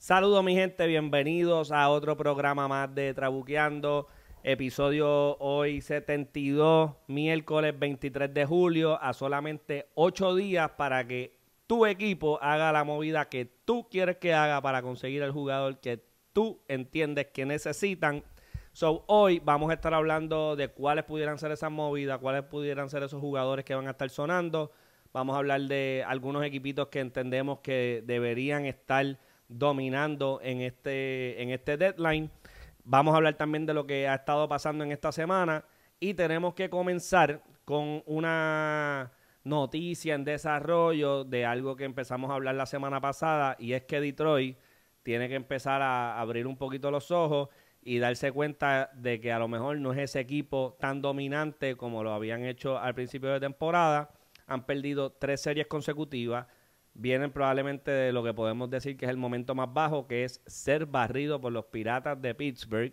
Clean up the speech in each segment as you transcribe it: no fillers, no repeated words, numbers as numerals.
Saludos mi gente, bienvenidos a otro programa más de Trabuqueando, episodio hoy 72, miércoles 23 de julio, a solamente 8 días para que tu equipo haga la movida que tú quieres que haga para conseguir el jugador que tú entiendes que necesitan. Hoy vamos a estar hablando de cuáles pudieran ser esas movidas, cuáles pudieran ser esos jugadores que van a estar sonando. Vamos a hablar de algunos equipitos que entendemos que deberían estar dominando en este deadline. Vamos a hablar también de lo que ha estado pasando en esta semana y tenemos que comenzar con una noticia en desarrollo de algo que empezamos a hablar la semana pasada, y es que Detroit tiene que empezar a abrir un poquito los ojos y darse cuenta de que a lo mejor no es ese equipo tan dominante como lo habían hecho al principio de temporada. Han perdido 3 series consecutivas. Vienen probablemente de lo que podemos decir que es el momento más bajo, que es ser barrido por los Piratas de Pittsburgh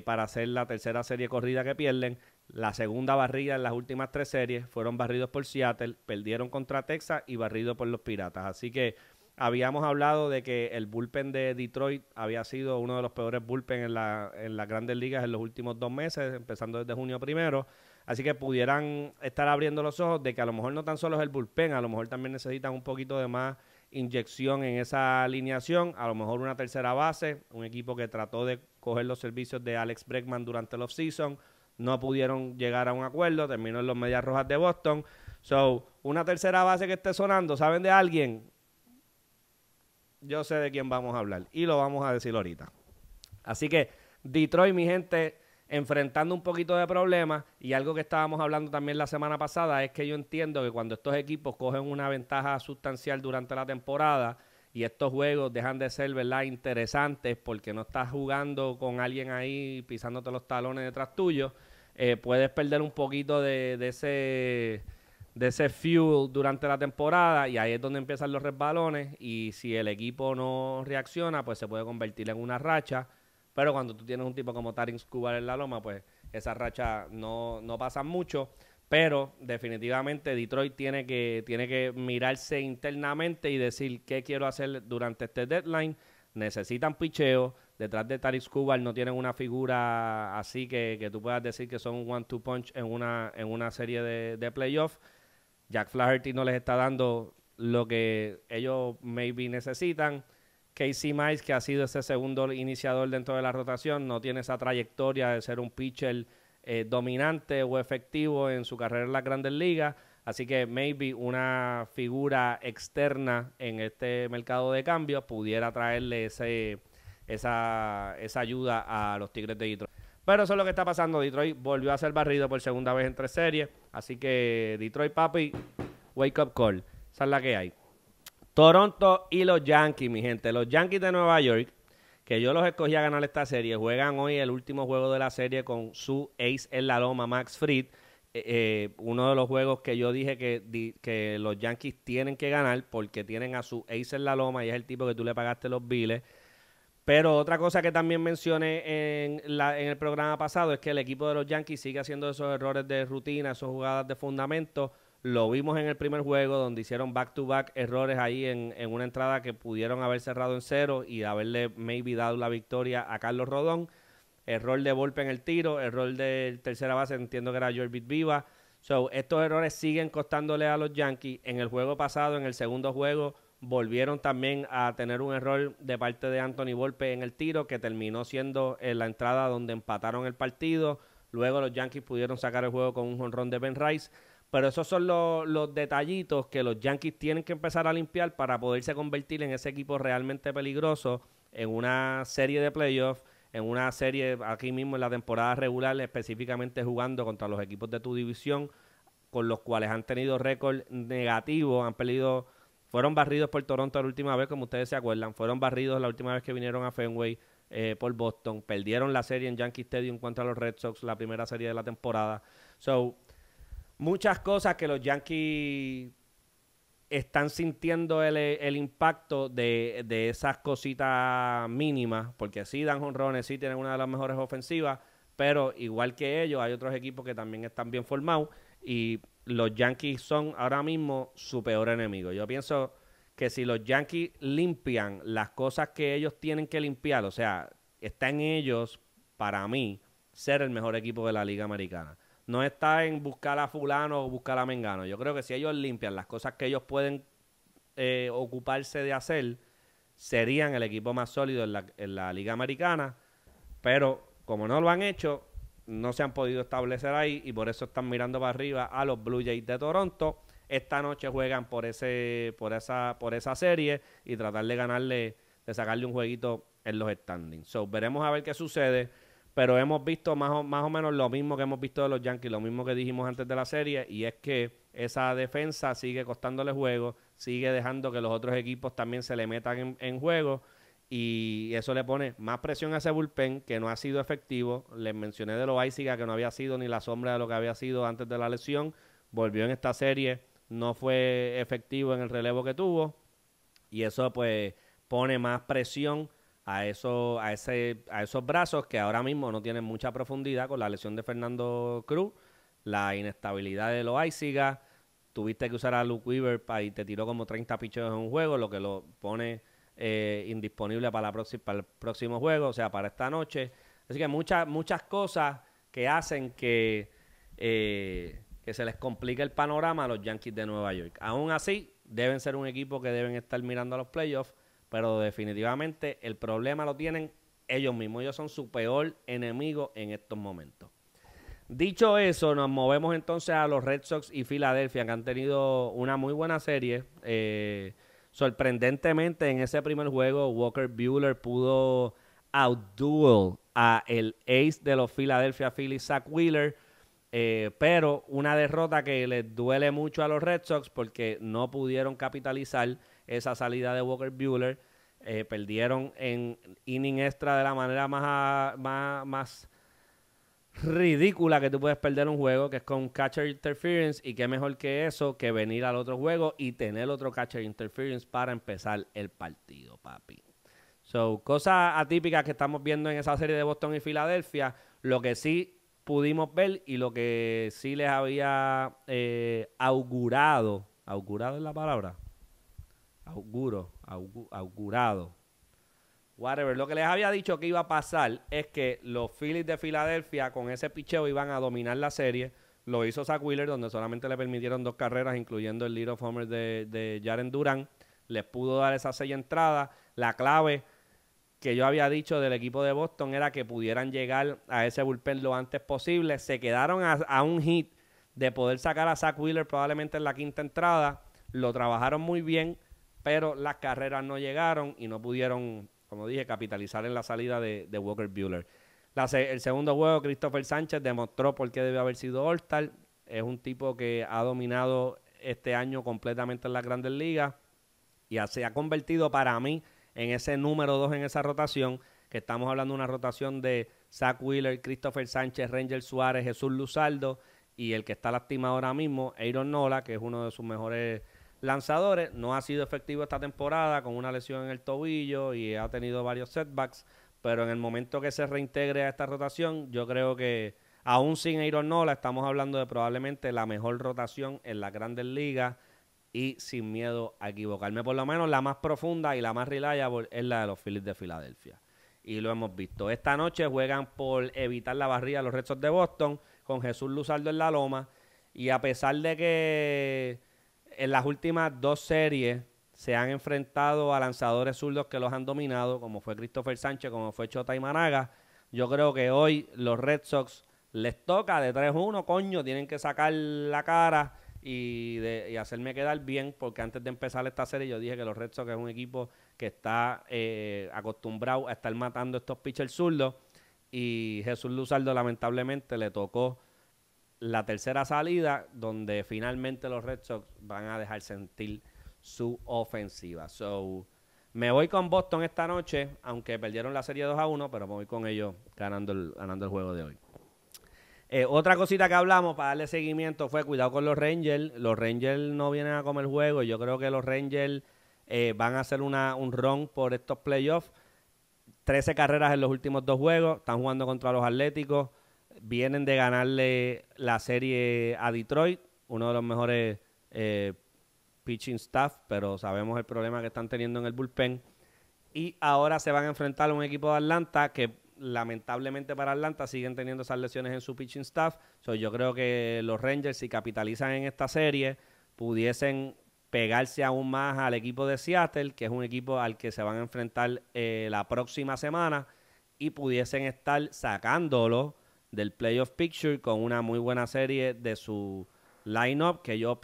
para hacer la tercera serie corrida que pierden. La segunda barrida en las últimas 3 series fueron barridos por Seattle, perdieron contra Texas y barridos por los Piratas. Así que habíamos hablado de que el bullpen de Detroit había sido uno de los peores bullpen en las grandes ligas en los últimos 2 meses, empezando desde junio primero. Así que pudieran estar abriendo los ojos de que a lo mejor no tan solo es el bullpen, a lo mejor también necesitan un poquito de más inyección en esa alineación, a lo mejor una tercera base, un equipo que trató de coger los servicios de Alex Bregman durante el offseason, no pudieron llegar a un acuerdo, terminó en los Medias Rojas de Boston. Una tercera base que esté sonando, ¿saben de alguien? Yo sé de quién vamos a hablar y lo vamos a decir ahorita. Así que Detroit, mi gente, enfrentando un poquito de problemas, y algo que estábamos hablando también la semana pasada es que yo entiendo que cuando estos equipos cogen una ventaja sustancial durante la temporada y estos juegos dejan de ser, ¿verdad?, interesantes porque no estás jugando con alguien ahí pisándote los talones detrás tuyo, puedes perder un poquito de ese fuel durante la temporada, y ahí es donde empiezan los resbalones, y si el equipo no reacciona, pues se puede convertir en una racha. Pero cuando tú tienes un tipo como Tarin Skubal en la loma, pues esa racha no pasa mucho. Pero definitivamente Detroit tiene que mirarse internamente y decir qué quiero hacer durante este deadline. Necesitan picheo. Detrás de Tarin Skubal no tienen una figura así que tú puedas decir que son un one-two punch en una serie de playoffs. Jack Flaherty no les está dando lo que ellos maybe necesitan. Casey Mize, que ha sido ese segundo iniciador dentro de la rotación, no tiene esa trayectoria de ser un pitcher dominante o efectivo en su carrera en las Grandes Ligas. Así que maybe una figura externa en este mercado de cambios pudiera traerle esa ayuda a los Tigres de Detroit. Pero eso es lo que está pasando. Detroit volvió a ser barrido por segunda vez en 3 series. Así que Detroit, papi, wake up call. Esa es la que hay. Toronto y los Yankees, mi gente. Los Yankees de Nueva York, que yo los escogí a ganar esta serie, juegan hoy el último juego de la serie con su ace en la loma, Max Fried. Uno de los juegos que yo dije que los Yankees tienen que ganar porque tienen a su ace en la loma y es el tipo que tú le pagaste los biles. Pero otra cosa que también mencioné en el programa pasado es que el equipo de los Yankees sigue haciendo esos errores de rutina, esas jugadas de fundamento. Lo vimos en el primer juego donde hicieron back-to-back errores ahí en una entrada que pudieron haber cerrado en 0 y haberle maybe dado la victoria a Carlos Rodón. Error de golpe en el tiro, error de tercera base, entiendo que era Jorbit Viva. Estos errores siguen costándole a los Yankees. En el juego pasado, en el segundo juego, volvieron también a tener un error de parte de Anthony Volpe en el tiro, que terminó siendo en la entrada donde empataron el partido. Luego los Yankees pudieron sacar el juego con un jonrón de Ben Rice. Pero esos son los detallitos que los Yankees tienen que empezar a limpiar para poderse convertir en ese equipo realmente peligroso en una serie de playoffs, en una serie aquí mismo en la temporada regular, específicamente jugando contra los equipos de tu división, con los cuales han tenido récord negativo, fueron barridos por Toronto la última vez, como ustedes se acuerdan, fueron barridos la última vez que vinieron a Fenway por Boston, perdieron la serie en Yankee Stadium contra los Red Sox, la primera serie de la temporada. Muchas cosas que los Yankees están sintiendo el impacto de esas cositas mínimas, porque sí dan jonrones, sí tienen una de las mejores ofensivas, pero igual que ellos hay otros equipos que también están bien formados y los Yankees son ahora mismo su peor enemigo. Yo pienso que si los Yankees limpian las cosas que ellos tienen que limpiar, o sea, está en ellos, para mí, ser el mejor equipo de la Liga Americana. No está en buscar a fulano o buscar a mengano. Yo creo que si ellos limpian las cosas que ellos pueden ocuparse de hacer, serían el equipo más sólido en la Liga Americana. Pero como no lo han hecho, no se han podido establecer ahí y por eso están mirando para arriba a los Blue Jays de Toronto. Esta noche juegan por esa serie y tratar de ganarle, de sacarle un jueguito en los standings. So, veremos a ver qué sucede, pero hemos visto más o menos lo mismo que hemos visto de los Yankees, lo mismo que dijimos antes de la serie, y es que esa defensa sigue costándole juego, sigue dejando que los otros equipos también se le metan en juego, y eso le pone más presión a ese bullpen que no ha sido efectivo. Les mencioné de Loaiziga que no había sido ni la sombra de lo que había sido antes de la lesión. Volvió en esta serie, no fue efectivo en el relevo que tuvo y eso pues pone más presión a esos brazos que ahora mismo no tienen mucha profundidad con la lesión de Fernando Cruz, la inestabilidad de Loaiziga. Tuviste que usar a Luke Weaver y te tiró como 30 picheos en un juego, lo que lo pone indisponible para el próximo juego, o sea, para esta noche. Así que muchas cosas que hacen que se les complique el panorama a los Yankees de Nueva York. Aún así, deben ser un equipo que deben estar mirando a los playoffs, pero definitivamente el problema lo tienen ellos mismos. Ellos son su peor enemigo en estos momentos. Dicho eso, nos movemos entonces a los Red Sox y Filadelfia, que han tenido una muy buena serie. Sorprendentemente, en ese primer juego, Walker Buehler pudo outduel a el ace de los Philadelphia Phillies, Zach Wheeler, pero una derrota que les duele mucho a los Red Sox porque no pudieron capitalizar esa salida de Walker Buehler. Perdieron en inning extra de la manera más ridícula que tú puedes perder un juego, que es con catcher interference, y qué mejor que eso, que venir al otro juego y tener otro catcher interference para empezar el partido, papi. So, cosas atípicas que estamos viendo en esa serie de Boston y Filadelfia. Lo que sí pudimos ver y lo que sí les había augurado es la palabra, augurado, whatever, lo que les había dicho que iba a pasar es que los Phillies de Filadelfia con ese picheo iban a dominar la serie. Lo hizo Zach Wheeler, donde solamente le permitieron 2 carreras, incluyendo el leadoff homer de Jaren Duran. Les pudo dar esas 6 entradas. La clave que yo había dicho del equipo de Boston era que pudieran llegar a ese bullpen lo antes posible. Se quedaron a un hit de poder sacar a Zach Wheeler probablemente en la 5ª entrada. Lo trabajaron muy bien, pero las carreras no llegaron y no pudieron, como dije, capitalizar en la salida de Walker Buehler. El segundo juego, Christopher Sánchez demostró por qué debe haber sido All-Star. Es un tipo que ha dominado este año completamente en las Grandes Ligas y se ha convertido para mí en ese número 2 en esa rotación, que estamos hablando de una rotación de Zach Wheeler, Christopher Sánchez, Ranger Suárez, Jesús Luzardo y el que está lastimado ahora mismo, Aaron Nola, que es uno de sus mejores lanzadores. No ha sido efectivo esta temporada con una lesión en el tobillo y ha tenido varios setbacks, pero en el momento que se reintegre a esta rotación, yo creo que aún sin Aaron Nola estamos hablando de probablemente la mejor rotación en las Grandes Ligas y sin miedo a equivocarme. Por lo menos la más profunda y la más reliable es la de los Phillies de Filadelfia. Y lo hemos visto. Esta noche juegan por evitar la barrida los Red Sox de Boston con Jesús Luzardo en la loma. Y a pesar de que en las últimas 2 series se han enfrentado a lanzadores zurdos que los han dominado, como fue Christopher Sánchez, como fue Shota Imanaga, yo creo que hoy los Red Sox les toca de 3-1, coño, tienen que sacar la cara y hacerme quedar bien, porque antes de empezar esta serie yo dije que los Red Sox es un equipo que está acostumbrado a estar matando estos pitchers zurdos, y Jesús Luzardo lamentablemente le tocó la tercera salida, donde finalmente los Red Sox van a dejar sentir su ofensiva. So, me voy con Boston esta noche, aunque perdieron la serie 2-1, pero me voy con ellos ganando el juego de hoy. Otra cosita que hablamos para darle seguimiento fue cuidado con los Rangers. Los Rangers no vienen a comer juego. Yo creo que los Rangers van a hacer un run por estos playoffs. 13 carreras en los últimos 2 juegos. Están jugando contra los Atléticos. Vienen de ganarle la serie a Detroit, uno de los mejores pitching staff, pero sabemos el problema que están teniendo en el bullpen. Y ahora se van a enfrentar a un equipo de Atlanta que lamentablemente para Atlanta siguen teniendo esas lesiones en su pitching staff. Yo creo que los Rangers, si capitalizan en esta serie, pudiesen pegarse aún más al equipo de Seattle, que es un equipo al que se van a enfrentar la próxima semana, y pudiesen estar sacándolo del playoff picture con una muy buena serie de su lineup, que yo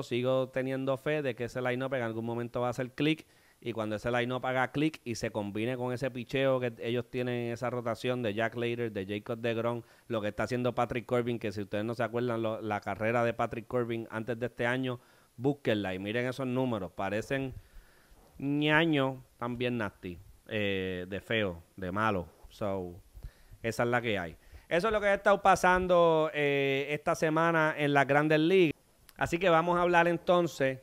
sigo teniendo fe de que ese lineup en algún momento va a hacer click, y cuando ese lineup haga click y se combine con ese picheo que ellos tienen en esa rotación de Jack Leiter, de Jacob deGrom, lo que está haciendo Patrick Corbin, que si ustedes no se acuerdan la carrera de Patrick Corbin antes de este año, búsquenla y miren esos números, parecen ñaños también nasty, de feo, de malo. Esa es la que hay. Eso es lo que ha estado pasando esta semana en las Grandes Ligas. Así que vamos a hablar entonces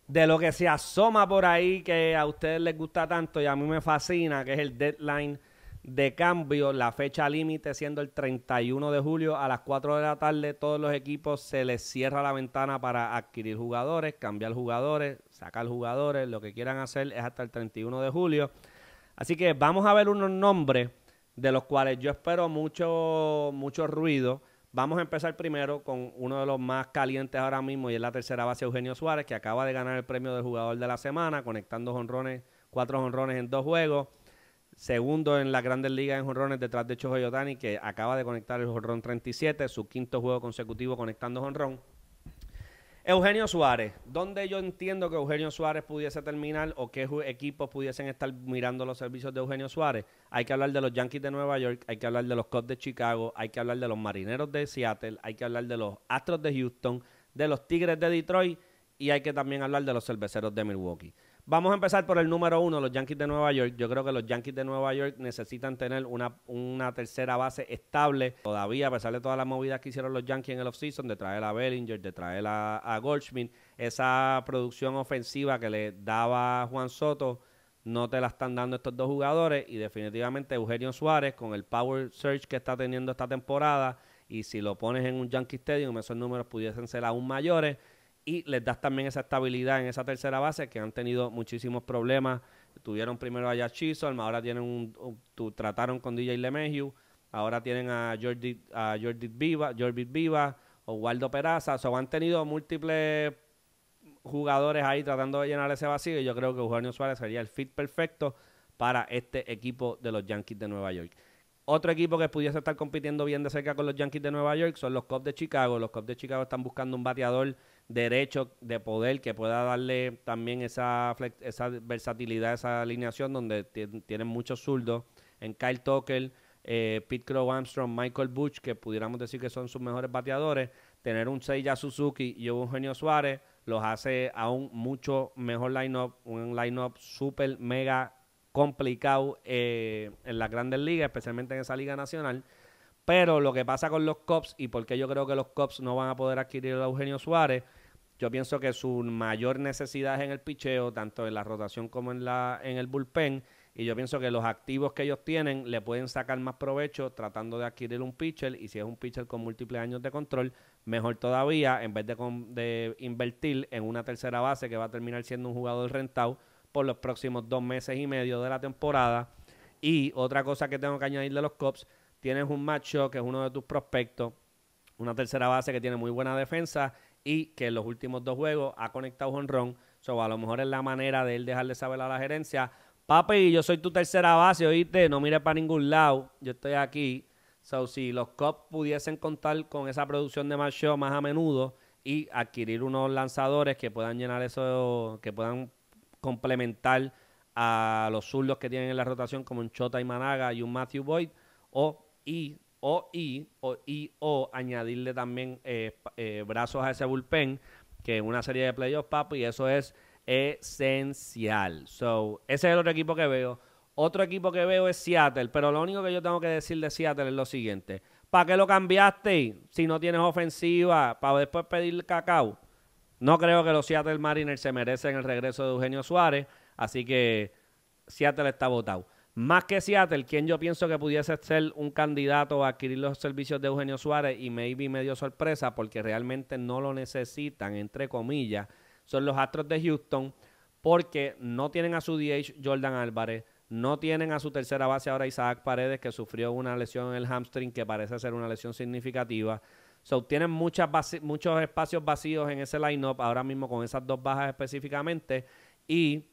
de lo que se asoma por ahí, que a ustedes les gusta tanto y a mí me fascina, que es el deadline de cambio, la fecha límite siendo el 31 de julio a las 4 de la tarde. Todos los equipos se les cierra la ventana para adquirir jugadores, cambiar jugadores, sacar jugadores, lo que quieran hacer es hasta el 31 de julio. Así que vamos a ver unos nombres de los cuales yo espero mucho ruido. Vamos a empezar primero con uno de los más calientes ahora mismo, y es la tercera base Eugenio Suárez, que acaba de ganar el premio del jugador de la semana, conectando 4 jonrones en 2 juegos. Segundo en las Grandes Ligas en jonrones detrás de Shohei Ohtani, que acaba de conectar el jonrón 37, su 5º juego consecutivo conectando jonrón. Eugenio Suárez, ¿dónde yo entiendo que Eugenio Suárez pudiese terminar o qué equipos pudiesen estar mirando los servicios de Eugenio Suárez? Hay que hablar de los Yankees de Nueva York, hay que hablar de los Cubs de Chicago, hay que hablar de los Marineros de Seattle, hay que hablar de los Astros de Houston, de los Tigres de Detroit y hay que también hablar de los Cerveceros de Milwaukee. Vamos a empezar por el número 1, los Yankees de Nueva York. Yo creo que los Yankees de Nueva York necesitan tener una tercera base estable. Todavía, a pesar de todas las movidas que hicieron los Yankees en el offseason, de traer a Bellinger, de traer a Goldschmidt, esa producción ofensiva que le daba Juan Soto, no te la están dando estos dos jugadores. Y definitivamente Eugenio Suárez, con el power surge que está teniendo esta temporada, y si lo pones en un Yankee Stadium, esos números pudiesen ser aún mayores. Y les das también esa estabilidad en esa tercera base, que han tenido muchísimos problemas. Tuvieron primero a Josh Chisholm, ahora tienen trataron con DJ LeMahieu, ahora tienen a Jordi Viva, o Waldo Peraza. Han tenido múltiples jugadores ahí tratando de llenar ese vacío, y yo creo que Eugenio Suárez sería el fit perfecto para este equipo de los Yankees de Nueva York. Otro equipo que pudiese estar compitiendo bien de cerca con los Yankees de Nueva York son los Cubs de Chicago. Los Cubs de Chicago están buscando un bateador derecho de poder que pueda darle también esa versatilidad, esa alineación donde tienen muchos zurdos en Kyle Tucker, Pete Crow Armstrong, Michael Busch, que pudiéramos decir que son sus mejores bateadores. Tener un Seiya Suzuki y un Eugenio Suárez los hace aún mucho mejor line-up, un line-up súper mega complicado en las Grandes Ligas, especialmente en esa Liga Nacional. Pero lo que pasa con los Cubs, y por qué yo creo que los Cubs no van a poder adquirir a Eugenio Suárez, yo pienso que su mayor necesidad es en el picheo, tanto en la rotación como en el bullpen, y yo pienso que los activos que ellos tienen le pueden sacar más provecho tratando de adquirir un pitcher, y si es un pitcher con múltiples años de control, mejor todavía, en vez de invertir en una tercera base que va a terminar siendo un jugador rentado por los próximos 2 meses y medio de la temporada. Y otra cosa que tengo que añadir de los Cubs, tienes un Matt Shaw, que es uno de tus prospectos, una tercera base que tiene muy buena defensa y que en los últimos 2 juegos ha conectado jonrón. A lo mejor es la manera de él dejarle saber a la gerencia: papi, yo soy tu tercera base, oíste, no mires para ningún lado, yo estoy aquí. Si los Cubs pudiesen contar con esa producción de Matt Shaw más a menudo y adquirir unos lanzadores que puedan llenar eso, que puedan complementar a los zurdos que tienen en la rotación, como un Chota Imanaga y un Matthew Boyd, o añadirle también brazos a ese bullpen, que en una serie de playoffs, papi, y eso es esencial. Ese es el otro equipo que veo. Otro equipo que veo es Seattle, pero lo único que yo tengo que decir de Seattle es lo siguiente: ¿para qué lo cambiaste si no tienes ofensiva para después pedir cacao? No creo que los Seattle Mariners se merecen el regreso de Eugenio Suárez, así que Seattle está votado. Más que Seattle, quien yo pienso que pudiese ser un candidato a adquirir los servicios de Eugenio Suárez, y maybe medio sorpresa porque realmente no lo necesitan, entre comillas, son los Astros de Houston, porque no tienen a su DH Jordan Álvarez, no tienen a su tercera base ahora Isaac Paredes, que sufrió una lesión en el hamstring que parece ser una lesión significativa. So, tienen muchos espacios vacíos en ese line-up ahora mismo con esas dos bajas específicamente, y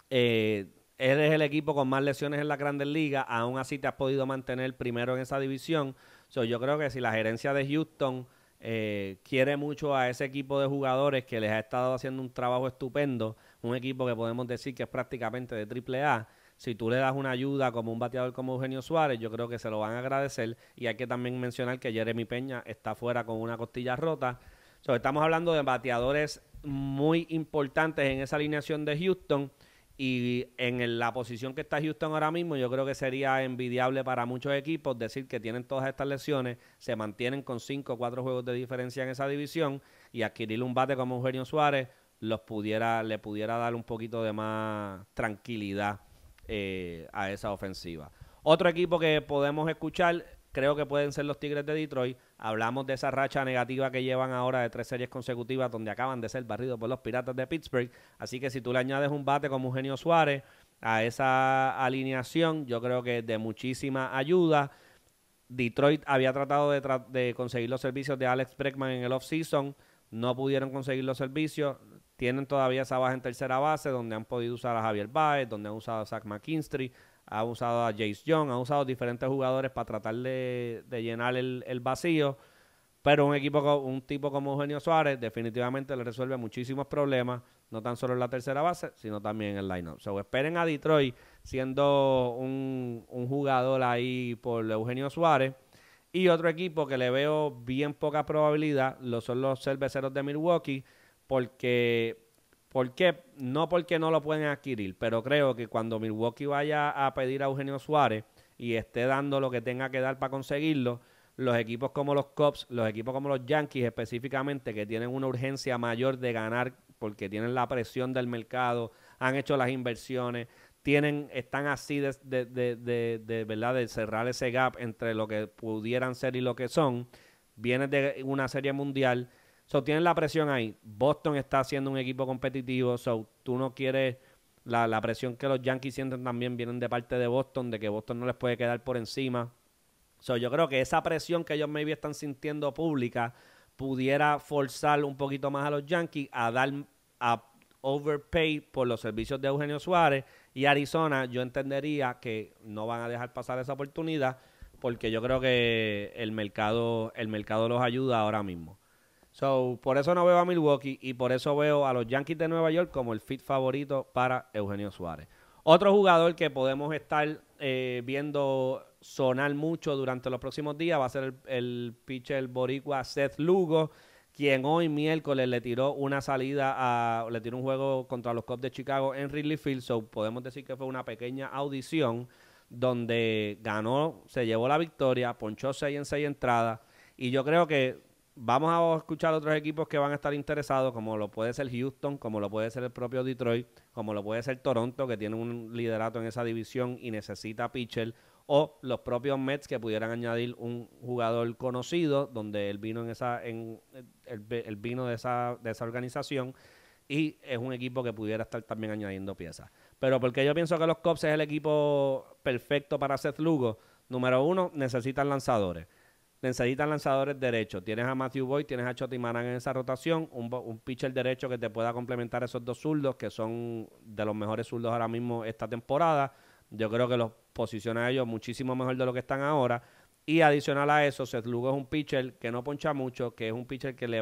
él es el equipo con más lesiones en la Grandes Ligas. Aún así te has podido mantener primero en esa división. So, yo creo que si la gerencia de Houston quiere mucho a ese equipo de jugadores que les ha estado haciendo un trabajo estupendo, un equipo que podemos decir que es prácticamente de AAA, si tú le das una ayuda como un bateador como Eugenio Suárez, yo creo que se lo van a agradecer. Y hay que también mencionar que Jeremy Peña está fuera con una costilla rota. So, estamos hablando de bateadores muy importantes en esa alineación de Houston. Y en la posición que está Houston ahora mismo, yo creo que sería envidiable para muchos equipos decir que tienen todas estas lesiones, se mantienen con 5 o 4 juegos de diferencia en esa división, y adquirir un bate como Eugenio Suárez le pudiera dar un poquito de más tranquilidad a esa ofensiva. Otro equipo que podemos escuchar, creo que pueden ser los Tigres de Detroit. Hablamos de esa racha negativa que llevan ahora de 3 series consecutivas, donde acaban de ser barridos por los Piratas de Pittsburgh. Así que si tú le añades un bate como Eugenio Suárez a esa alineación, yo creo que es de muchísima ayuda. Detroit había tratado de conseguir los servicios de Alex Bregman en el offseason, no pudieron conseguir los servicios. Tienen todavía esa baja en tercera base, donde han podido usar a Javier Baez, donde han usado a Zach McKinstry, han usado a Jace Young, han usado diferentes jugadores para tratar de llenar el vacío. Pero un tipo como Eugenio Suárez definitivamente le resuelve muchísimos problemas, no tan solo en la tercera base, sino también en el line-up. So, esperen a Detroit siendo un jugador ahí por Eugenio Suárez. Y otro equipo que le veo bien poca probabilidad son los Cerveceros de Milwaukee, porque no porque no lo pueden adquirir, pero creo que cuando Milwaukee vaya a pedir a Eugenio Suárez y esté dando lo que tenga que dar para conseguirlo, los equipos como los Cubs, los equipos como los Yankees específicamente, que tienen una urgencia mayor de ganar porque tienen la presión del mercado, han hecho las inversiones, están así de verdad de cerrar ese gap entre lo que pudieran ser y lo que son. Vienen de una serie mundial, so tienen la presión ahí. Boston está siendo un equipo competitivo, so tú no quieres la presión que los Yankees sienten también vienen de parte de Boston, de que Boston no les puede quedar por encima. So, yo creo que esa presión que ellos maybe están sintiendo pública pudiera forzar un poquito más a los Yankees a overpay por los servicios de Eugenio Suárez, y Arizona yo entendería que no van a dejar pasar esa oportunidad porque yo creo que el mercado los ayuda ahora mismo. So, por eso no veo a Milwaukee y por eso veo a los Yankees de Nueva York como el fit favorito para Eugenio Suárez. Otro jugador que podemos estar viendo sonar mucho durante los próximos días va a ser el pitcher boricua Seth Lugo, quien hoy miércoles le tiró un juego contra los Cubs de Chicago en Wrigley Field. So, podemos decir que fue una pequeña audición donde ganó, se llevó la victoria, ponchó 6 en 6 entradas, y yo creo que vamos a escuchar otros equipos que van a estar interesados, como lo puede ser Houston, como lo puede ser el propio Detroit, como lo puede ser Toronto, que tiene un liderato en esa división y necesita pitcher, o los propios Mets, que pudieran añadir un jugador conocido, donde él vino él vino de esa organización, y es un equipo que pudiera estar también añadiendo piezas. Pero porque yo pienso que los Cubs es el equipo perfecto para Seth Lugo. Número 1, necesitan lanzadores. Necesitan lanzadores derechos. Tienes a Matthew Boyd, tienes a Choti Maran en esa rotación, un pitcher derecho que te pueda complementar esos dos zurdos, que son de los mejores zurdos ahora mismo esta temporada. Yo creo que los posiciona a ellos muchísimo mejor de lo que están ahora. Y adicional a eso, Seth Lugo es un pitcher que no poncha mucho, que es un pitcher que le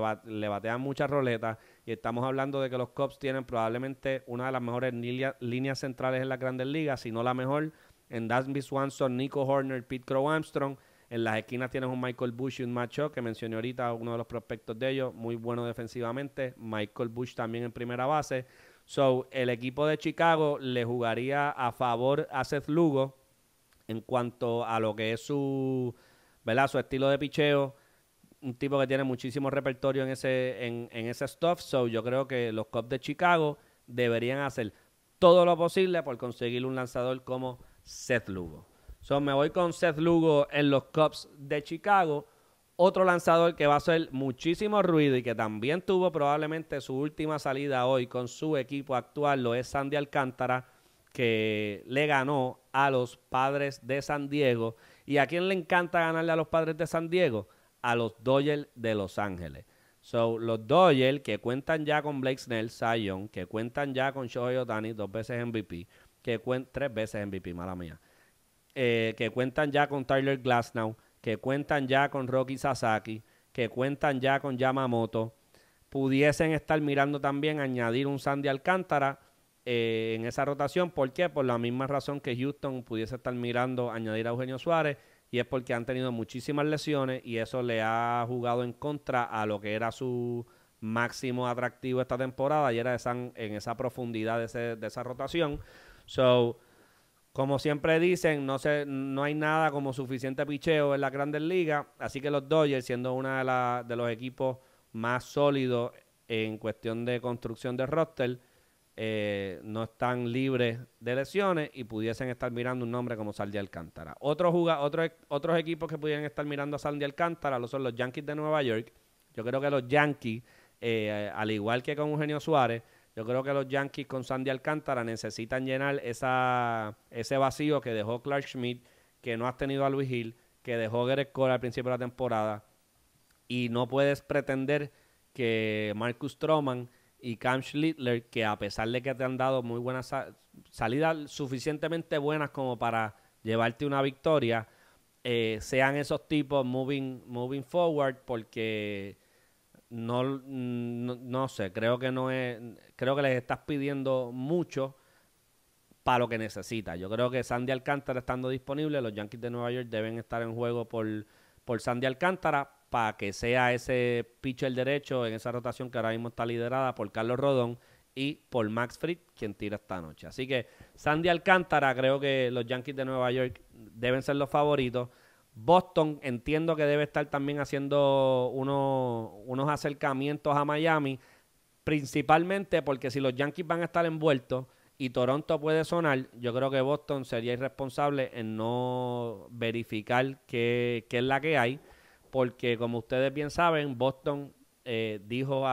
batean muchas roletas. Y estamos hablando de que los Cubs tienen probablemente una de las mejores líneas centrales en las Grandes Ligas, si no la mejor, en Dansby Swanson, Nico Horner, Pete Crow Armstrong. En las esquinas tienes un Michael Busch y un Matt Shaw, que mencioné ahorita, uno de los prospectos de ellos, muy bueno defensivamente. Michael Busch también en primera base. So, el equipo de Chicago le jugaría a favor a Seth Lugo en cuanto a lo que es su estilo de picheo. Un tipo que tiene muchísimo repertorio en ese stuff. So, yo creo que los Cubs de Chicago deberían hacer todo lo posible por conseguir un lanzador como Seth Lugo. So, me voy con Seth Lugo en los Cubs de Chicago. Otro lanzador que va a hacer muchísimo ruido y que también tuvo probablemente su última salida hoy con su equipo actual lo es Sandy Alcántara, que le ganó a los Padres de San Diego. ¿Y a quién le encanta ganarle a los Padres de San Diego? A los Dodgers de Los Ángeles. So, los Dodgers que cuentan ya con Blake Snell, Cy Young, que cuentan ya con Shohei Ohtani, 2 veces MVP, 3 veces MVP, mala mía, que cuentan ya con Tyler Glasnow, que cuentan ya con Rocky Sasaki, que cuentan ya con Yamamoto, pudiesen estar mirando también añadir un Sandy Alcántara en esa rotación. ¿Por qué? Por la misma razón que Houston pudiese estar mirando añadir a Eugenio Suárez, y es porque han tenido muchísimas lesiones y eso le ha jugado en contra a lo que era su máximo atractivo esta temporada y era en esa profundidad de esa rotación. So, como siempre dicen, no hay nada como suficiente picheo en la Grandes Ligas, así que los Dodgers, siendo uno de los equipos más sólidos en cuestión de construcción de roster, no están libres de lesiones y pudiesen estar mirando un nombre como Sandy Alcántara. Otros equipos que pudieran estar mirando a Sandy Alcántara son los Yankees de Nueva York. Yo creo que los Yankees, al igual que con Eugenio Suárez, yo creo que los Yankees con Sandy Alcántara necesitan llenar ese vacío que dejó Clark Schmidt, que no has tenido a Luis Gil, que dejó Gerrit Cole al principio de la temporada, y no puedes pretender que Marcus Stroman y Cam Schlittler, que a pesar de que te han dado muy buenas salidas suficientemente buenas como para llevarte una victoria, sean esos tipos moving forward, porque no sé, creo que les estás pidiendo mucho para lo que necesitas. Yo creo que Sandy Alcántara estando disponible, los Yankees de Nueva York deben estar en juego por Sandy Alcántara para que sea ese pitcher derecho en esa rotación que ahora mismo está liderada por Carlos Rodón y por Max Fried, quien tira esta noche. Así que Sandy Alcántara, creo que los Yankees de Nueva York deben ser los favoritos. Boston entiendo que debe estar también haciendo unos acercamientos a Miami, principalmente porque si los Yankees van a estar envueltos y Toronto puede sonar, yo creo que Boston sería irresponsable en no verificar qué es la que hay, porque como ustedes bien saben, Boston dijo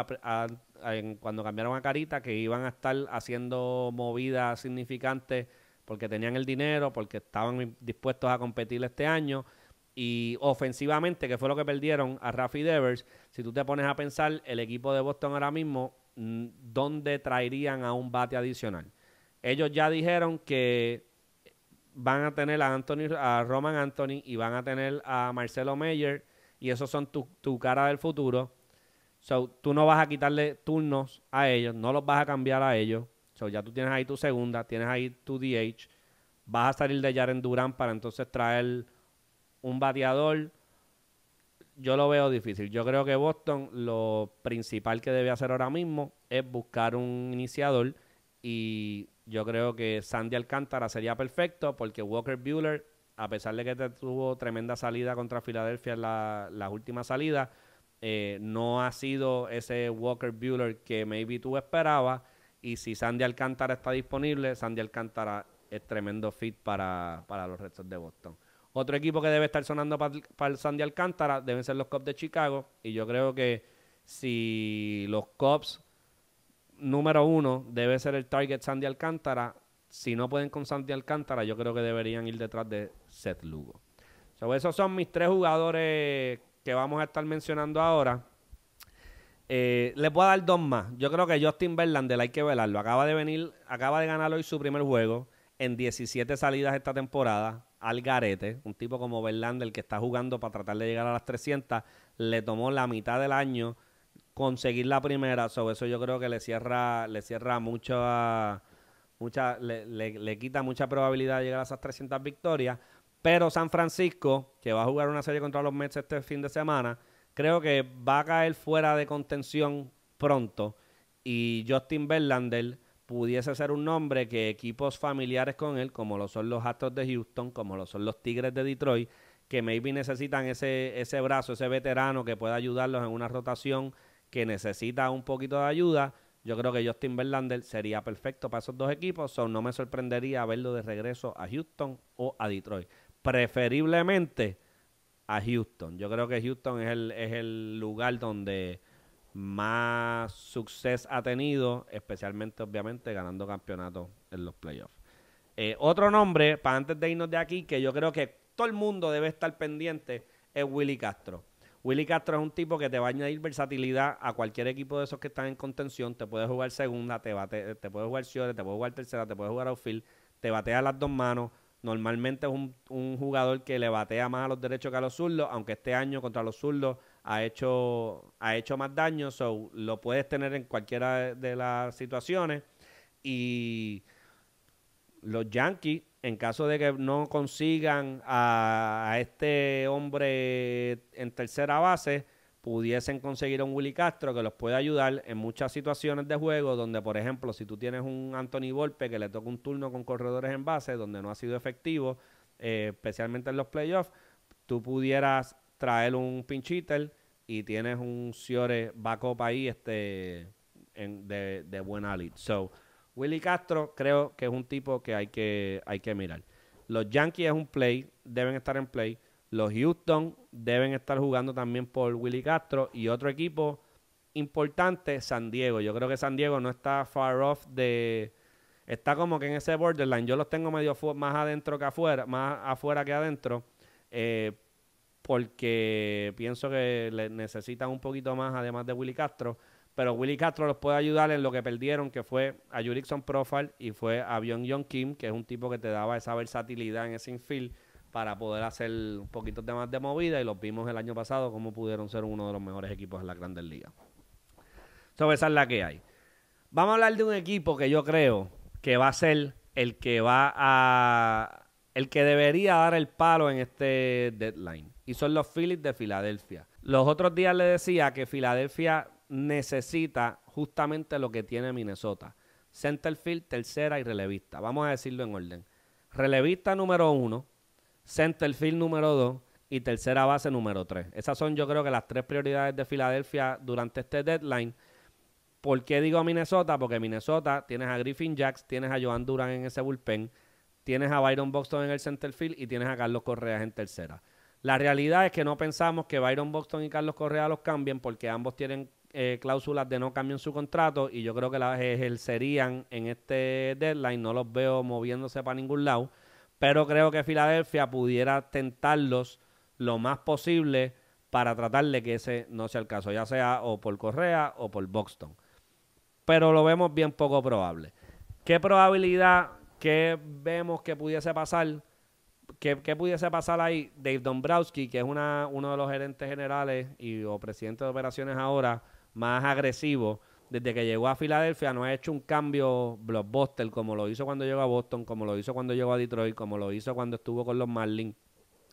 cuando cambiaron a Carita que iban a estar haciendo movidas significantes porque tenían el dinero, porque estaban dispuestos a competir este año. Y ofensivamente, que fue lo que perdieron a Rafi Devers, si tú te pones a pensar, el equipo de Boston ahora mismo, ¿dónde traerían a un bate adicional? Ellos ya dijeron que van a tener a Roman Anthony y van a tener a Marcelo Meyer, y esos son tu cara del futuro. So, tú no vas a quitarle turnos a ellos, no los vas a cambiar a ellos. So, ya tú tienes ahí tu segunda, tienes ahí tu DH. Vas a salir de Jaren Durán para entonces traer un bateador. Yo lo veo difícil. Yo creo que Boston lo principal que debe hacer ahora mismo es buscar un iniciador, y yo creo que Sandy Alcántara sería perfecto porque Walker Buehler, a pesar de que tuvo tremenda salida contra Filadelfia en la última salida, no ha sido ese Walker Buehler que maybe tú esperabas, y si Sandy Alcántara está disponible, Sandy Alcántara es tremendo fit para los Red Sox de Boston. Otro equipo que debe estar sonando para el Sandy Alcántara deben ser los Cubs de Chicago, y yo creo que si los Cubs, número uno, debe ser el target Sandy Alcántara, si no pueden con Sandy Alcántara, yo creo que deberían ir detrás de Seth Lugo. So, esos son mis 3 jugadores que vamos a estar mencionando ahora. Les voy a dar 2 más. Yo creo que Justin Verlander hay que velarlo. Acaba de ganar hoy su primer juego en 17 salidas esta temporada al garete. Un tipo como Verlander que está jugando para tratar de llegar a las 300, le tomó la mitad del año conseguir la primera. Sobre eso yo creo que le cierra le quita mucha probabilidad de llegar a esas 300 victorias. Pero San Francisco, que va a jugar una serie contra los Mets este fin de semana, creo que va a caer fuera de contención pronto, y Justin Verlander pudiese ser un nombre que equipos familiares con él, como lo son los Astros de Houston, como lo son los Tigres de Detroit, que maybe necesitan ese brazo, ese veterano que pueda ayudarlos en una rotación que necesita un poquito de ayuda. Yo creo que Justin Verlander sería perfecto para esos 2 equipos, no me sorprendería verlo de regreso a Houston o a Detroit. Preferiblemente a Houston. Yo creo que Houston es el lugar donde más suceso ha tenido, especialmente, obviamente, ganando campeonatos en los playoffs. Otro nombre, para antes de irnos de aquí, que yo creo que todo el mundo debe estar pendiente, es Willy Castro. Willy Castro es un tipo que te va a añadir versatilidad a cualquier equipo de esos que están en contención. Te puede jugar segunda, te puede jugar short, te puede jugar tercera, te puede jugar outfield, te batea las dos manos. Normalmente es un jugador que le batea más a los derechos que a los zurdos, aunque este año contra los zurdos ha hecho más daño, so lo puedes tener en cualquiera de las situaciones. Y los Yankees, en caso de que no consigan a este hombre en tercera base, pudiesen conseguir a un Willy Castro que los puede ayudar en muchas situaciones de juego donde, por ejemplo, si tú tienes un Anthony Volpe que le toca un turno con corredores en base donde no ha sido efectivo, especialmente en los playoffs, tú pudieras traer un pinch hitter y tienes un Ciore backup ahí de buena lead. So, Willy Castro creo que es un tipo que hay que mirar. Los Yankees es un play, deben estar en play. Los Houston deben estar jugando también por Willy Castro. Y otro equipo importante, San Diego. Yo creo que San Diego no está far off de... Está como que en ese borderline. Yo los tengo medio más adentro que afuera, más afuera que adentro. Porque pienso que le necesitan un poquito más además de Willy Castro. Pero Willy Castro los puede ayudar en lo que perdieron, que fue a Jurickson Profile y fue a Byung-Hyun Kim, que es un tipo que te daba esa versatilidad en ese infield para poder hacer un poquito de más de movida, y los vimos el año pasado como pudieron ser uno de los mejores equipos en la Grandes Ligas. So, esa es la que hay. Vamos a hablar de un equipo que yo creo que va a ser el que debería dar el palo en este deadline, y son los Phillies de Filadelfia. Los otros días le decía que Filadelfia necesita justamente lo que tiene Minnesota: centerfield, tercera y relevista. Vamos a decirlo en orden: relevista número 1, centerfield número 2 y tercera base número 3. Esas son, yo creo, que las 3 prioridades de Filadelfia durante este deadline. ¿Por qué digo Minnesota? Porque Minnesota tienes a Griffin Jax, tienes a Joan Duran en ese bullpen, tienes a Byron Buxton en el centerfield y tienes a Carlos Correa en tercera. La realidad es que no pensamos que Byron Buxton y Carlos Correa los cambien, porque ambos tienen cláusulas de no cambio en su contrato, y yo creo que las ejercerían en este deadline. No los veo moviéndose para ningún lado, pero creo que Filadelfia pudiera tentarlos lo más posible para tratar de que ese no sea el caso, ya sea o por Correa o por Buxton. Pero lo vemos bien poco probable. ¿Qué probabilidad que vemos que pudiese pasar? ¿Qué pudiese pasar ahí? Dave Dombrowski, que es uno de los gerentes generales o presidentes de operaciones ahora más agresivos, desde que llegó a Filadelfia no ha hecho un cambio blockbuster como lo hizo cuando llegó a Boston, como lo hizo cuando llegó a Detroit, como lo hizo cuando estuvo con los Marlins.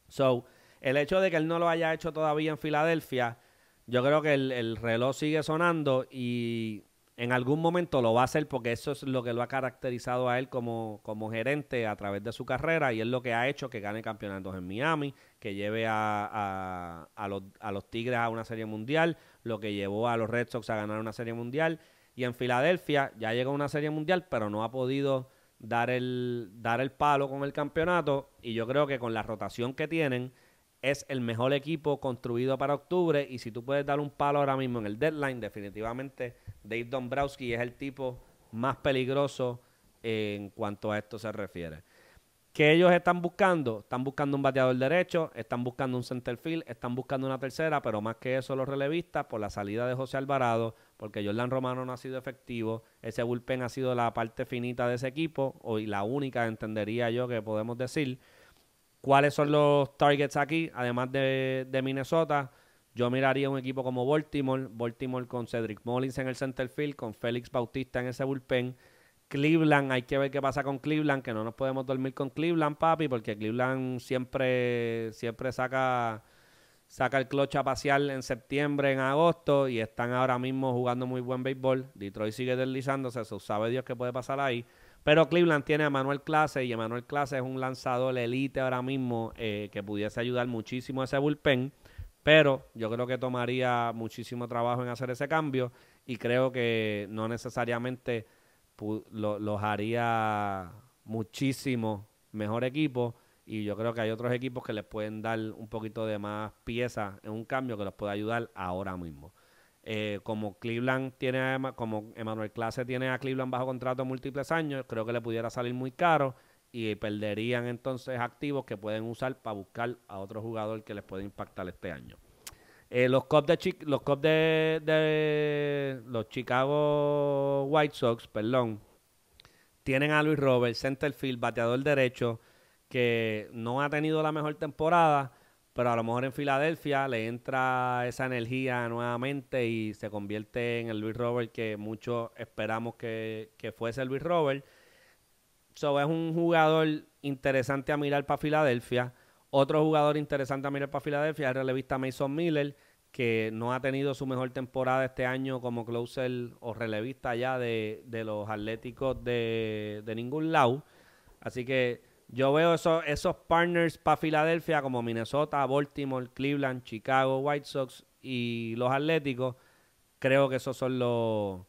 So, el hecho de que él no lo haya hecho todavía en Filadelfia, yo creo que el reloj sigue sonando, y en algún momento lo va a hacer, porque eso es lo que lo ha caracterizado a él como gerente a través de su carrera, y es lo que ha hecho que gane campeonatos en Miami, que lleve a los Tigres a una serie mundial, lo que llevó a los Red Sox a ganar una serie mundial, y en Filadelfia ya llegó a una serie mundial, pero no ha podido dar el palo con el campeonato, y yo creo que con la rotación que tienen es el mejor equipo construido para octubre. Y si tú puedes dar un palo ahora mismo en el deadline, definitivamente Dave Dombrowski es el tipo más peligroso en cuanto a esto se refiere. ¿Qué ellos están buscando? Están buscando un bateador derecho, están buscando un centerfield, están buscando una tercera, pero más que eso los relevistas, por la salida de José Alvarado, porque Jordan Romano no ha sido efectivo. Ese bullpen ha sido la parte finita de ese equipo, y la única, entendería yo, que podemos decir. ¿Cuáles son los targets aquí? Además de Minnesota, yo miraría un equipo como Baltimore con Cedric Mullins en el center field, con Félix Bautista en ese bullpen. Cleveland, hay que ver qué pasa con Cleveland, que no nos podemos dormir con Cleveland, papi, porque Cleveland siempre saca el clutch a pasear en septiembre, en agosto, y están ahora mismo jugando muy buen béisbol. Detroit sigue deslizándose, eso sabe Dios qué puede pasar ahí. Pero Cleveland tiene a Manuel Clase, y Manuel Clase es un lanzador elite ahora mismo, que pudiese ayudar muchísimo a ese bullpen. Pero yo creo que tomaría muchísimo trabajo en hacer ese cambio, y creo que no necesariamente los haría muchísimo mejor equipo. y yo creo que hay otros equipos que les pueden dar un poquito de más pieza en un cambio que los puede ayudar ahora mismo. Como Cleveland tiene, como Emmanuel Clase tiene a Cleveland bajo contrato múltiples años, creo que le pudiera salir muy caro y perderían entonces activos que pueden usar para buscar a otro jugador que les puede impactar este año. Los Chicago White Sox, perdón, tienen a Luis Robert, centerfield, bateador derecho, que no ha tenido la mejor temporada, pero a lo mejor en Filadelfia le entra esa energía nuevamente y se convierte en el Luis Robert que muchos esperamos que fuese el Luis Robert. So, es un jugador interesante a mirar para Filadelfia. Otro jugador interesante a mirar para Filadelfia es el relevista Mason Miller, que no ha tenido su mejor temporada este año como closer o relevista ya de los Atléticos de ningún lado. Así que yo veo esos partners para Filadelfia como Minnesota, Baltimore, Cleveland, Chicago, White Sox y los Atléticos. Creo que esos son los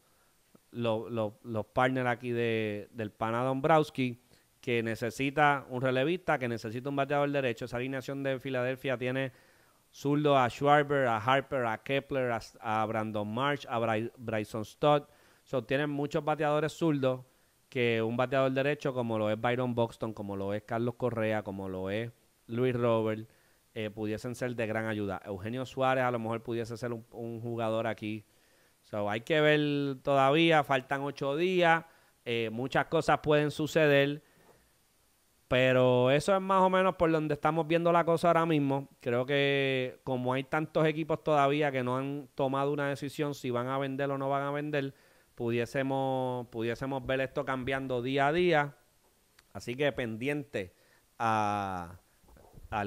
partners aquí del pana Dombrowski, que necesita un relevista, que necesita un bateador derecho. Esa alineación de Filadelfia tiene zurdo a Schwarber, a Harper, a Kepler, a Brandon Marsh, a Bryson Stott. Tienen muchos bateadores zurdos que un bateador derecho como lo es Byron Buxton, como lo es Carlos Correa, como lo es Luis Robert, pudiesen ser de gran ayuda. Eugenio Suárez a lo mejor pudiese ser un jugador aquí. Hay que ver todavía, faltan 8 días, muchas cosas pueden suceder, pero eso es más o menos por donde estamos viendo la cosa ahora mismo. Creo que como hay tantos equipos todavía que no han tomado una decisión si van a vender o no van a vender, pudiésemos ver esto cambiando día a día. Así que pendiente al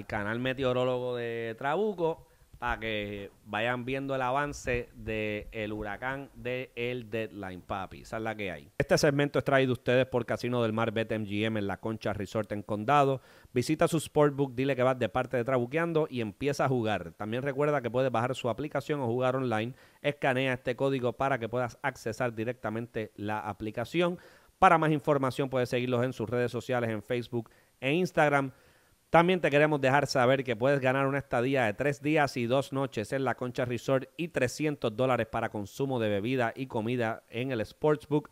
canal meteorólogo de Trabuco para que vayan viendo el avance del huracán del deadline, papi. Esa es la que hay. Este segmento es traído a ustedes por Casino del Mar BetMGM en La Concha Resort en Condado. Visita su sportbook, dile que vas de parte de Trabuqueando y empieza a jugar. También recuerda que puedes bajar su aplicación o jugar online. Escanea este código para que puedas accesar directamente la aplicación. Para más información puedes seguirlos en sus redes sociales en Facebook e Instagram. También te queremos dejar saber que puedes ganar una estadía de 3 días y 2 noches en La Concha Resort y $300 para consumo de bebida y comida en el Sportsbook.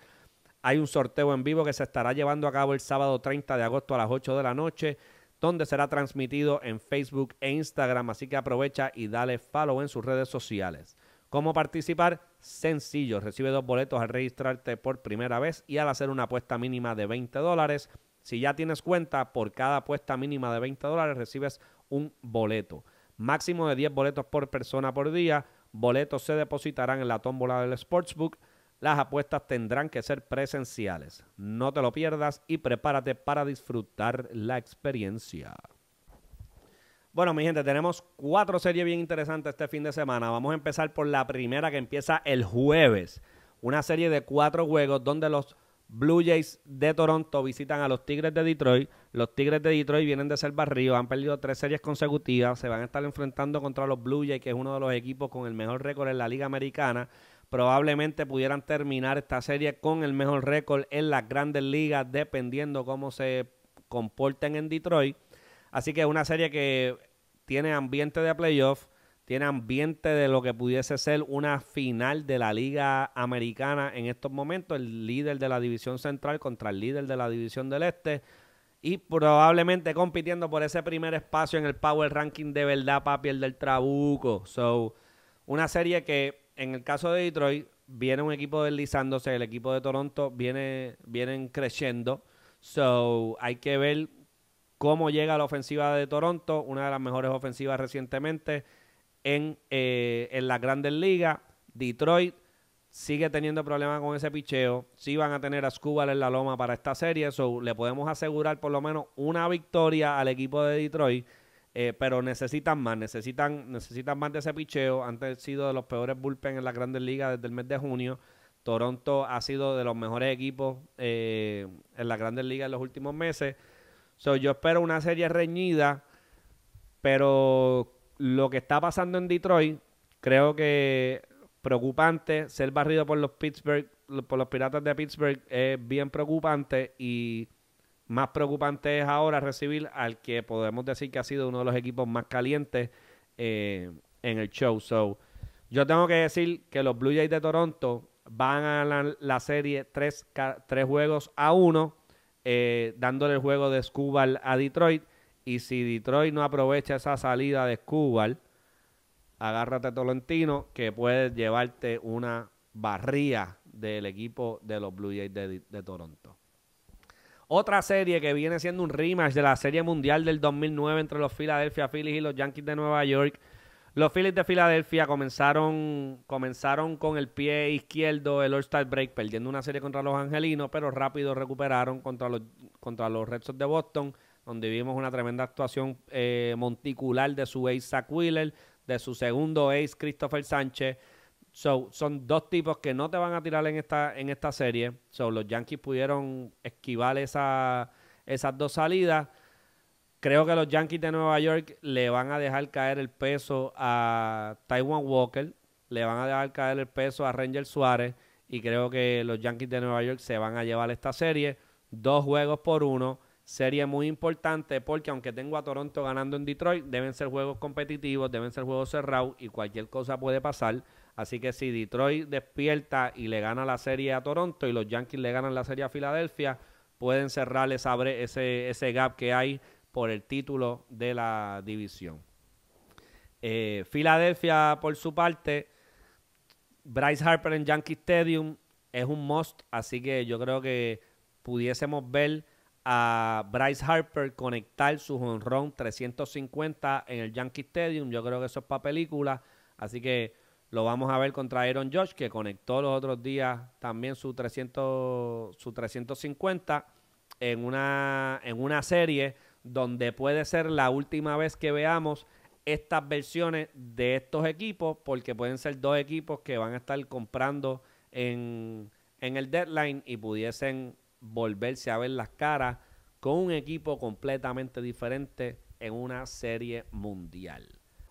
Hay un sorteo en vivo que se estará llevando a cabo el sábado 30 de agosto a las 8 de la noche, donde será transmitido en Facebook e Instagram, así que aprovecha y dale follow en sus redes sociales. ¿Cómo participar? Sencillo, recibe 2 boletos al registrarte por primera vez y al hacer una apuesta mínima de $20. Si ya tienes cuenta, por cada apuesta mínima de $20 recibes un boleto. Máximo de 10 boletos por persona por día. Boletos se depositarán en la tómbola del Sportsbook. Las apuestas tendrán que ser presenciales. No te lo pierdas y prepárate para disfrutar la experiencia. Bueno, mi gente, tenemos 4 series bien interesantes este fin de semana. Vamos a empezar por la primera que empieza el jueves. Una serie de 4 juegos donde los Blue Jays de Toronto visitan a los Tigres de Detroit. Los Tigres de Detroit vienen de ser barridos, han perdido 3 series consecutivas. Se van a estar enfrentando contra los Blue Jays, que es uno de los equipos con el mejor récord en la Liga Americana. Probablemente pudieran terminar esta serie con el mejor récord en las Grandes Ligas, dependiendo cómo se comporten en Detroit. Así que es una serie que tiene ambiente de playoff, tiene ambiente de lo que pudiese ser una final de la Liga Americana en estos momentos, el líder de la División Central contra el líder de la División del Este, y probablemente compitiendo por ese primer espacio en el Power Ranking de verdad, papi, el del Trabuco. Una serie que, en el caso de Detroit, viene un equipo deslizándose, el equipo de Toronto vienen creciendo. Hay que ver cómo llega la ofensiva de Toronto, una de las mejores ofensivas recientemente en las Grandes Ligas. Detroit sigue teniendo problemas con ese picheo. Sí van a tener a Skubal en la loma para esta serie, le podemos asegurar por lo menos una victoria al equipo de Detroit, pero necesitan más de ese picheo. Han sido de los peores bullpen en las Grandes Ligas desde el mes de junio. Toronto ha sido de los mejores equipos en las Grandes Ligas en los últimos meses. Yo espero una serie reñida, pero lo que está pasando en Detroit, creo que preocupante. Ser barrido por los Piratas de Pittsburgh es bien preocupante y Más preocupante es ahora recibir al que podemos decir que ha sido uno de los equipos más calientes en el show. So, yo tengo que decir que los Blue Jays de Toronto van a ganar la serie 3 juegos a 1, dándole el juego de Escobar a Detroit. Y si Detroit no aprovecha esa salida de Escobar, agárrate Tolentino, que puedes llevarte una barría del equipo de los Blue Jays de Toronto. Otra serie que viene siendo un rematch de la Serie Mundial del 2009 entre los Philadelphia Phillies y los Yankees de Nueva York. Los Phillies de Filadelfia comenzaron con el pie izquierdo el All-Star Break, perdiendo una serie contra los Angelinos, pero rápido recuperaron contra los Red Sox de Boston, donde vimos una tremenda actuación monticular de su ace Zach Wheeler, de su segundo ace Christopher Sánchez. Son dos tipos que no te van a tirar en esta serie. Los Yankees pudieron esquivar esas dos salidas. Creo que los Yankees de Nueva York le van a dejar caer el peso a Taijuan Walker, le van a dejar caer el peso a Ranger Suárez, y creo que los Yankees de Nueva York se van a llevar esta serie 2-1. Serie muy importante porque aunque tengo a Toronto ganando en Detroit, deben ser juegos competitivos, deben ser juegos cerrados y cualquier cosa puede pasar. Así que si Detroit despierta y le gana la serie a Toronto y los Yankees le ganan la serie a Filadelfia, pueden cerrar ese gap que hay por el título de la división. Filadelfia, por su parte, Bryce Harper en Yankee Stadium es un must, así que yo creo que pudiésemos ver a Bryce Harper conectar su jonrón 350 en el Yankee Stadium. Yo creo que eso es para película, así que lo vamos a ver contra Aaron Judge, que conectó los otros días también su 350 en una serie donde puede ser la última vez que veamos estas versiones de estos equipos, porque pueden ser dos equipos que van a estar comprando en el deadline y pudiesen volverse a ver las caras con un equipo completamente diferente en una serie mundial.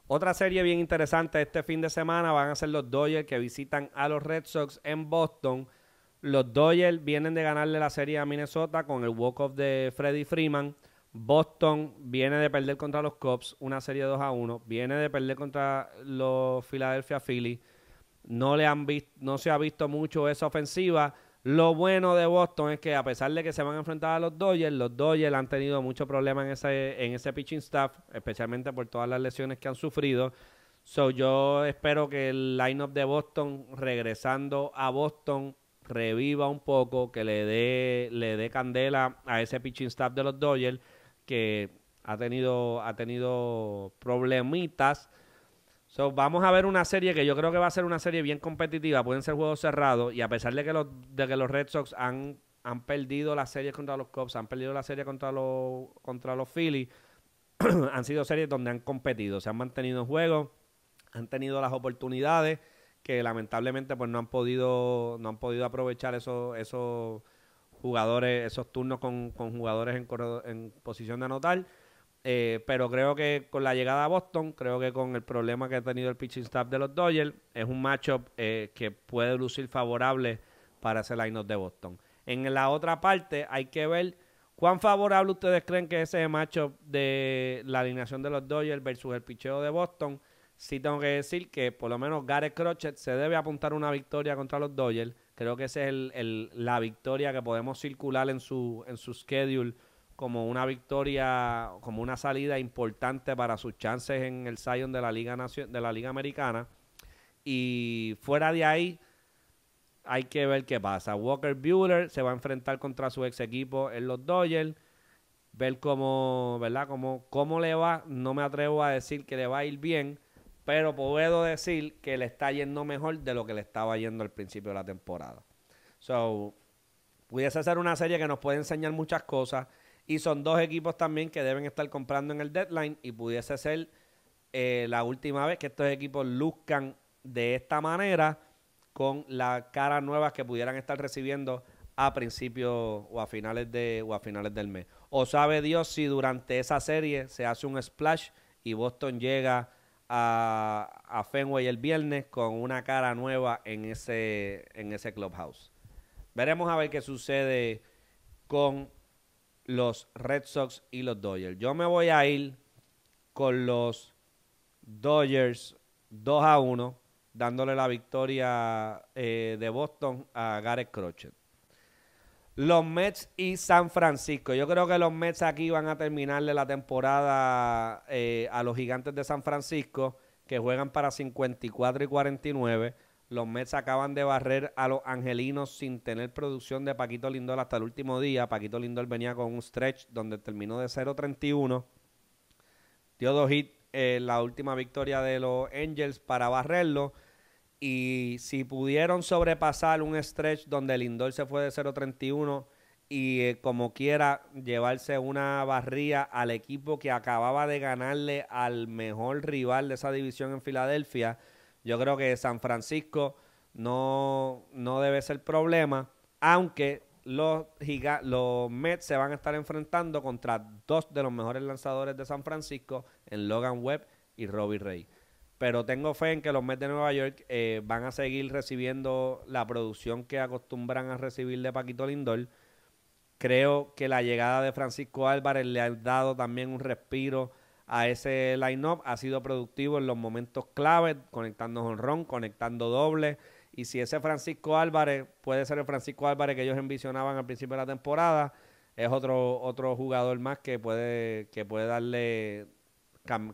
Otra serie bien interesante este fin de semana van a ser los Dodgers, que visitan a los Red Sox en Boston. Los Dodgers vienen de ganarle la serie a Minnesota con el walk-off de Freddie Freeman. Boston viene de perder contra los Cubs, una serie 2-1. Viene de perder contra los Philadelphia Phillies. No se ha visto mucho esa ofensiva. Lo bueno de Boston es que a pesar de que se van a enfrentar a los Dodgers han tenido muchos problemas en ese pitching staff, especialmente por todas las lesiones que han sufrido. Yo espero que el lineup de Boston, regresando a Boston, reviva un poco, que le dé candela a ese pitching staff de los Dodgers, que ha tenido problemitas. Vamos a ver una serie que yo creo que va a ser una serie bien competitiva. Pueden ser juegos cerrados, y a pesar de que los Red Sox han perdido las series contra los Cubs, han perdido la serie contra los Phillies, han sido series donde han competido, se han mantenido en juego, han tenido las oportunidades que lamentablemente pues no han podido aprovechar esos jugadores, esos turnos con jugadores en posición de anotar. Pero creo que con la llegada a Boston, creo que con el problema que ha tenido el pitching staff de los Dodgers, es un matchup que puede lucir favorable para ese line-up de Boston. En la otra parte hay que ver cuán favorable ustedes creen que es ese matchup de la alineación de los Dodgers versus el picheo de Boston. Sí tengo que decir que por lo menos Garrett Crochet se debe apuntar una victoria contra los Dodgers. Creo que esa es la victoria que podemos circular en su schedule como una victoria, como una salida importante para sus chances en el Cy Young de la Liga Americana. Y fuera de ahí, hay que ver qué pasa. Walker Buehler se va a enfrentar contra su ex equipo en los Dodgers. Ver cómo le va. No me atrevo a decir que le va a ir bien, pero puedo decir que le está yendo mejor de lo que le estaba yendo al principio de la temporada. Pudiese ser una serie que nos puede enseñar muchas cosas. Y son dos equipos también que deben estar comprando en el deadline, y pudiese ser la última vez que estos equipos luzcan de esta manera con las caras nuevas que pudieran estar recibiendo a principios o a finales del mes. O sabe Dios si durante esa serie se hace un splash y Boston llega a Fenway el viernes con una cara nueva en ese clubhouse. Veremos a ver qué sucede con los Red Sox y los Dodgers. Yo me voy a ir con los Dodgers 2-1, dándole la victoria de Boston a Garrett Crochet. Los Mets y San Francisco. Yo creo que los Mets aquí van a terminarle la temporada a los Gigantes de San Francisco, que juegan para 54 y 49. Los Mets acaban de barrer a los Angelinos sin tener producción de Paquito Lindor hasta el último día. Paquito Lindor venía con un stretch donde terminó de 0-31. Dio 2 hits la última victoria de los Angels para barrerlo. Y si pudieron sobrepasar un stretch donde Lindor se fue de 0-31 y como quiera llevarse una barría al equipo que acababa de ganarle al mejor rival de esa división en Filadelfia, yo creo que San Francisco no debe ser problema, aunque los Mets se van a estar enfrentando contra dos de los mejores lanzadores de San Francisco, en Logan Webb y Robbie Ray. Pero tengo fe en que los Mets de Nueva York van a seguir recibiendo la producción que acostumbran a recibir de Paquito Lindor. Creo que la llegada de Francisco Álvarez le ha dado también un respiro a ese line-up. Ha sido productivo en los momentos clave, conectando jonrón, conectando doble. Y si ese Francisco Álvarez puede ser el Francisco Álvarez que ellos envisionaban al principio de la temporada, es otro jugador más que puede darle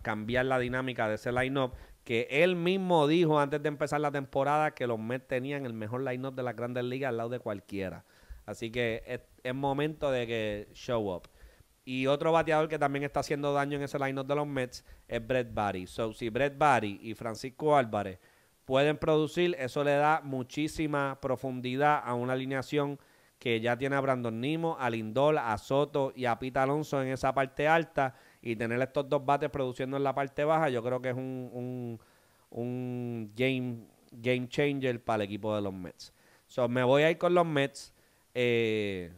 cambiar la dinámica de ese line-up, que él mismo dijo antes de empezar la temporada que los Mets tenían el mejor line-up de las Grandes Ligas al lado de cualquiera. Así que es momento de que show up. Y otro bateador que también está haciendo daño en ese line-up de los Mets es Brett Baty. So, si Brett Baty y Francisco Álvarez pueden producir, eso le da muchísima profundidad a una alineación que ya tiene a Brandon Nimmo, a Lindor, a Soto y a Pete Alonso en esa parte alta, y tener estos dos bates produciendo en la parte baja, yo creo que es un game changer para el equipo de los Mets. So, me voy a ir con los Mets. Me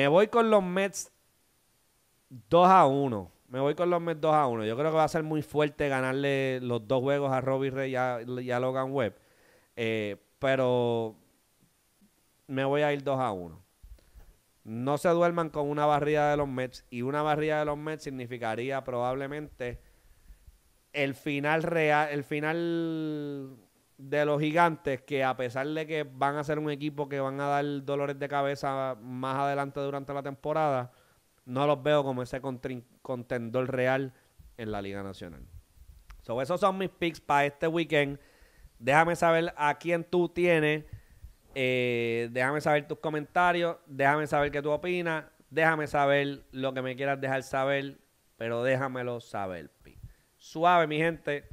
voy con los Mets 2-1. Me voy con los Mets 2-1. Yo creo que va a ser muy fuerte ganarle los dos juegos a Robbie Ray y a Logan Webb. Pero me voy a ir 2-1. No se duerman con una barrida de los Mets. Y una barrida de los Mets significaría probablemente el final real, el final de los Gigantes, que a pesar de que van a ser un equipo que van a dar dolores de cabeza más adelante durante la temporada, no los veo como ese contendor real en la Liga Nacional. So, esos son mis picks para este weekend. Déjame saber a quién tú tienes. Déjame saber tus comentarios. Déjame saber qué tú opinas. Déjame saber lo que me quieras dejar saber. Pero déjamelo saber. Suave, mi gente.